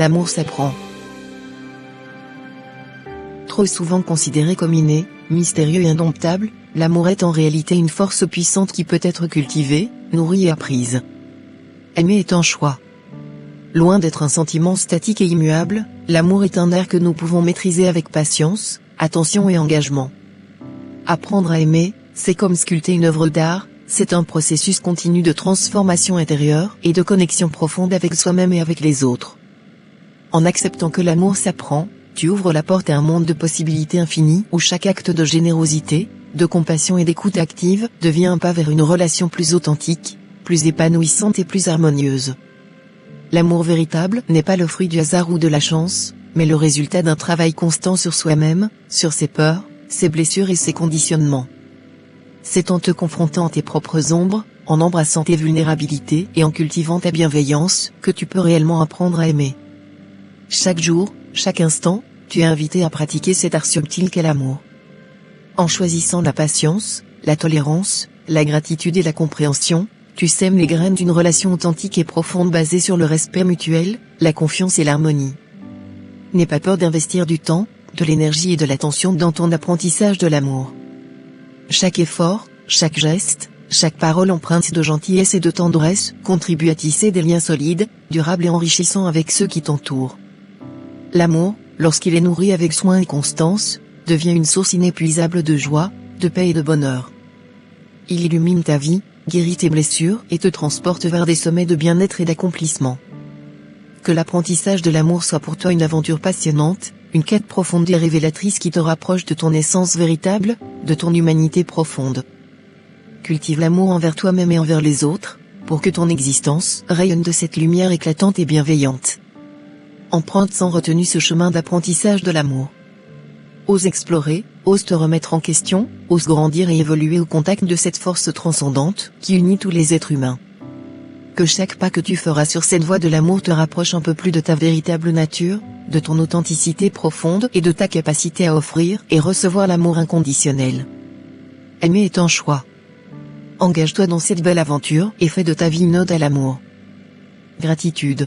L'amour s'apprend. Trop souvent considéré comme inné, mystérieux et indomptable, l'amour est en réalité une force puissante qui peut être cultivée, nourrie et apprise. Aimer est un choix. Loin d'être un sentiment statique et immuable, l'amour est un art que nous pouvons maîtriser avec patience, attention et engagement. Apprendre à aimer, c'est comme sculpter une œuvre d'art, c'est un processus continu de transformation intérieure et de connexion profonde avec soi-même et avec les autres. En acceptant que l'amour s'apprend, tu ouvres la porte à un monde de possibilités infinies où chaque acte de générosité, de compassion et d'écoute active devient un pas vers une relation plus authentique, plus épanouissante et plus harmonieuse. L'amour véritable n'est pas le fruit du hasard ou de la chance, mais le résultat d'un travail constant sur soi-même, sur ses peurs, ses blessures et ses conditionnements. C'est en te confrontant à tes propres ombres, en embrassant tes vulnérabilités et en cultivant ta bienveillance, que tu peux réellement apprendre à aimer. Chaque jour, chaque instant, tu es invité à pratiquer cet art subtil qu'est l'amour. En choisissant la patience, la tolérance, la gratitude et la compréhension, tu sèmes les graines d'une relation authentique et profonde basée sur le respect mutuel, la confiance et l'harmonie. N'aie pas peur d'investir du temps, de l'énergie et de l'attention dans ton apprentissage de l'amour. Chaque effort, chaque geste, chaque parole empreinte de gentillesse et de tendresse contribue à tisser des liens solides, durables et enrichissants avec ceux qui t'entourent. L'amour, lorsqu'il est nourri avec soin et constance, devient une source inépuisable de joie, de paix et de bonheur. Il illumine ta vie, guérit tes blessures et te transporte vers des sommets de bien-être et d'accomplissement. Que l'apprentissage de l'amour soit pour toi une aventure passionnante, une quête profonde et révélatrice qui te rapproche de ton essence véritable, de ton humanité profonde. Cultive l'amour envers toi-même et envers les autres, pour que ton existence rayonne de cette lumière éclatante et bienveillante. Emprunte sans retenue ce chemin d'apprentissage de l'amour. Ose explorer, ose te remettre en question, ose grandir et évoluer au contact de cette force transcendante qui unit tous les êtres humains. Que chaque pas que tu feras sur cette voie de l'amour te rapproche un peu plus de ta véritable nature, de ton authenticité profonde et de ta capacité à offrir et recevoir l'amour inconditionnel. Aimer est un choix. Engage-toi dans cette belle aventure et fais de ta vie une ode à l'amour. Gratitude.